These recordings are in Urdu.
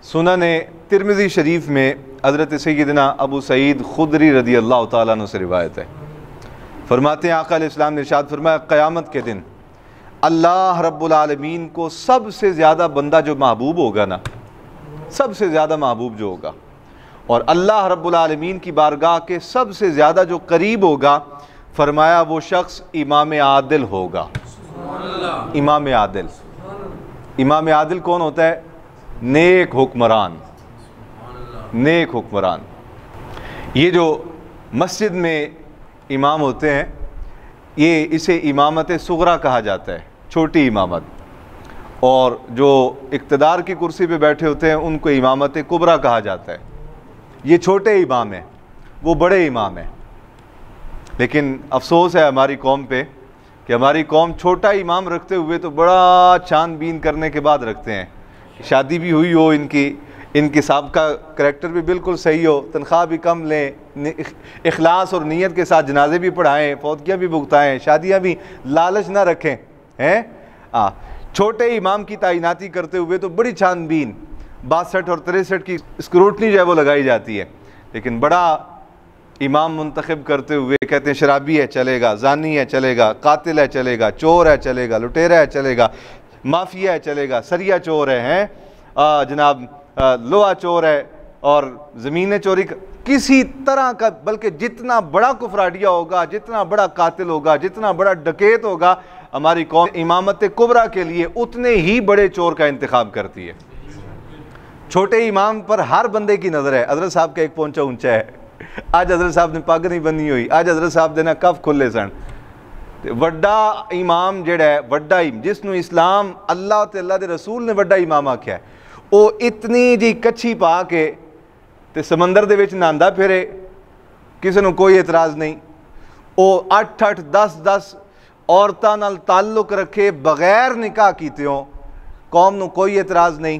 سنن ترمذی شریف میں حضرت سیدنا ابو سعید خدری رضی اللہ تعالیٰ عنہ سے روایت ہے، فرماتے ہیں آقا علیہ السلام نے ارشاد فرمایا قیامت کے دن اللہ رب العالمین کو سب سے زیادہ بندہ جو محبوب ہوگا نا، سب سے زیادہ محبوب جو ہوگا، اور اللہ رب العالمین کی بارگاہ کے سب سے زیادہ جو قریب ہوگا، فرمایا وہ شخص امام عادل ہوگا۔ امام عادل، امام عادل کون ہوتا ہے؟ نیک حکمران، نیک حکمران۔ یہ جو مسجد میں امام ہوتے ہیں یہ اسے امامت صغریٰ کہا جاتا ہے، چھوٹی امامت، اور جو اقتدار کی کرسی پہ بیٹھے ہوتے ہیں ان کو امامت کبریٰ کہا جاتا ہے۔ یہ چھوٹے امام ہیں، وہ بڑے امام ہیں، لیکن افسوس ہے ہماری قوم پہ کہ ہماری قوم چھوٹا امام رکھتے ہوئے تو بڑا چھان بین کرنے کے بعد رکھتے ہیں، شادی بھی ہوئی ہو ان کی سابقہ کریکٹر بھی بالکل صحیح ہو، تنخواہ بھی کم لیں، اخلاص اور نیت کے ساتھ جنازے بھی پڑھائیں، فوتگیاں بھی بھگتائیں، شادیاں بھی، لالچ نہ رکھیں ہیں۔ چھوٹے امام کی تعیناتی کرتے ہوئے تو بڑی چھان بین 62 اور 63 کی اسکروٹنی جو ہے وہ لگائی جاتی ہے، لیکن بڑا امام منتخب کرتے ہوئے کہتے ہیں شرابی ہے چلے گا، زانی ہے چلے گا، قاتل ہے چلے گا، چور ہے چلے گا، لٹیرا ہے چلے گا، مافیا ہے چلے گا، سریا چور ہے جناب، لوہا چور ہے، اور زمینیں چوری کسی طرح کا، بلکہ جتنا بڑا کفراڈیا ہوگا، جتنا بڑا قاتل ہوگا، جتنا بڑا ڈکیت ہوگا، ہماری قوم امامت کبریٰ کے لیے اتنے ہی بڑے چور کا انتخاب کرتی ہے۔ چھوٹے امام پر ہر بندے کی نظر ہے، حضرت صاحب کا ایک پونچا اونچا ہے، آج حضرت صاحب نے پگ نہیں بنی ہوئی، آج حضرت صاحب دینا کف کھلے سن۔ وڈا امام جڑا ہے، وڈا جس نو اسلام اللہ تے اللہ دے رسول نے وڈا امام آکھیا ہے، وہ اتنی جی کچھی پا کے تے سمندر دے وچ نہاندا پھرے، کسی نو کوئی اعتراض نہیں۔ وہ 8-8 10-10 عورتاں نال تعلق رکھے بغیر نکاح کیتے ہوں، قوم نو کوئی اعتراض نہیں۔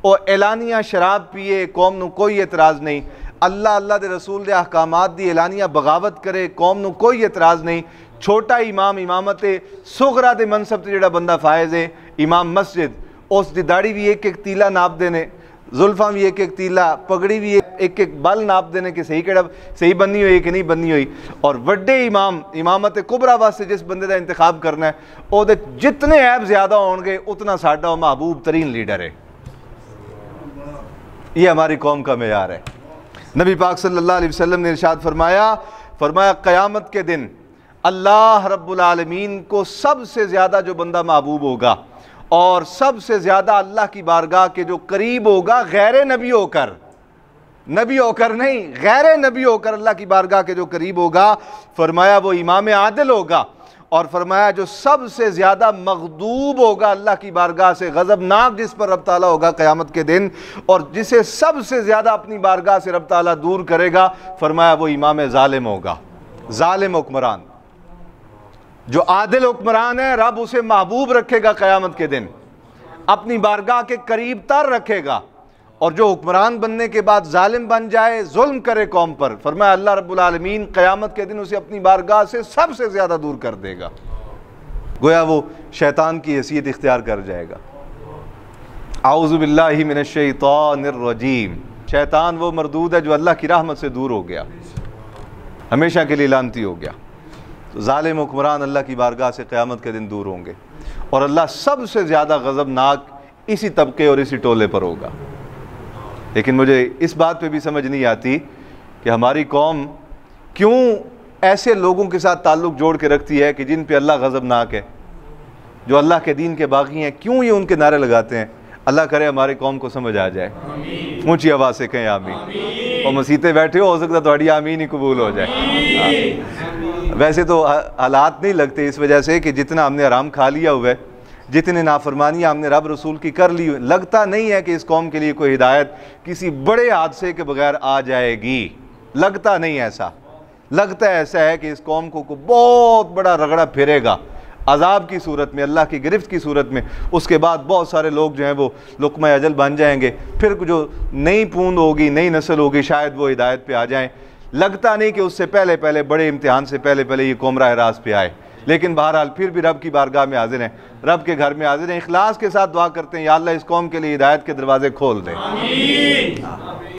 وہ اعلانیہ شراب پیے، قوم نو کوئی اعتراض نہیں۔ اللہ دے رسول دے احکامات دی اعلانیہ بغاوت کرے، قوم نو کوئی اعتراض نہیں۔ چھوٹا امام امامت صغریٰ دے منصب تے جڑا بندہ فائز ہے، امام مسجد، اس دی داڑھی بھی ایک ایک تیلا ناپ دینے، زلفاں بھی ایک ایک تیلا، پگڑی بھی ایک ایک بل ناپ دینے کہ صحیح بننی ہوئی کہ نہیں بننی ہوئی۔ اور وڈے امام امامت کبریٰ واسطے جس بندے دا انتخاب کرنا ہے، او دے جتنے عیب زیادہ ہون گے اتنا ساڈا محبوب ترین لیڈر ہے۔ یہ ہماری قوم کا معیار ہے۔ نبی پاک صلی اللہ علیہ وسلم نے ارشاد فرمایا قیامت کے دن اللہ رب العالمین کو سب سے زیادہ جو بندہ محبوب ہوگا اور سب سے زیادہ اللہ کی بارگاہ کے جو قریب ہوگا، غیر نبی ہو کر نہیں، غیر نبی ہو کر اللہ کی بارگاہ کے جو قریب ہوگا، فرمایا وہ امام عادل ہوگا، اور فرمایا جو سب سے زیادہ مغضوب ہوگا اللہ کی بارگاہ سے، غضبناک جس پر رب تعالیٰ ہوگا قیامت کے دن، اور جسے سب سے زیادہ اپنی بارگاہ سے رب تعالیٰ دور کرے گا، فرمایا وہ امام ظالم ہوگا، ظالم حکمران۔ جو عادل حکمران ہے رب اسے محبوب رکھے گا قیامت کے دن، اپنی بارگاہ کے قریب تر رکھے گا، اور جو حکمران بننے کے بعد ظالم بن جائے، ظلم کرے قوم پر، فرمایا اللہ رب العالمین قیامت کے دن اسے اپنی بارگاہ سے سب سے زیادہ دور کر دے گا، گویا وہ شیطان کی حیثیت اختیار کر جائے گا۔ اعوذ باللہ من الشیطان الرجیم، شیطان وہ مردود ہے جو اللہ کی رحمت سے دور ہو گیا، ہمیشہ کے لیے لعنتی ہو گیا۔ تو ظالم حکمران اللہ کی بارگاہ سے قیامت کے دن دور ہوں گے، اور اللہ سب سے زیادہ غضبناک اسی طبقے اور اسی ٹولے پر ہوگا۔ لیکن مجھے اس بات پہ بھی سمجھ نہیں آتی کہ ہماری قوم کیوں ایسے لوگوں کے ساتھ تعلق جوڑ کے رکھتی ہے کہ جن پہ اللہ غضبناک ہے، جو اللہ کے دین کے باغی ہیں، کیوں یہ ان کے نعرے لگاتے ہیں؟ اللہ کرے ہماری قوم کو سمجھ آ جائے، اونچی آواز سے کہیں آمین، اور مسیطے بیٹھے ہو سکتا تھوڑی آمین ہی قبول ہو جائے۔ ویسے تو حالات نہیں لگتے اس وجہ سے کہ جتنا ہم نے حرام کھا لیا ہوا ہے، جتنے نافرمانیاں ہم نے رب رسول کی کر لی، لگتا نہیں ہے کہ اس قوم کے لیے کوئی ہدایت کسی بڑے حادثے کے بغیر آ جائے گی، لگتا نہیں ایسا، لگتا ایسا ہے کہ اس قوم کو بہت بڑا رگڑا پھرے گا عذاب کی صورت میں، اللہ کی گرفت کی صورت میں، اس کے بعد بہت سارے لوگ جو ہیں وہ لقمہ اجل بن جائیں گے، پھر جو نئی پوند ہوگی، نئی نسل ہوگی، شاید وہ ہدایت پہ آ جائیں۔ لگتا نہیں کہ اس سے پہلے بڑے امتحان سے پہلے یہ قوم راہ راست پہ آئے، لیکن بہرحال پھر بھی رب کی بارگاہ میں حاضر ہیں، رب کے گھر میں حاضر ہیں، اخلاص کے ساتھ دعا کرتے ہیں یا اللہ اس قوم کے لیے ہدایت کے دروازے کھول دیں۔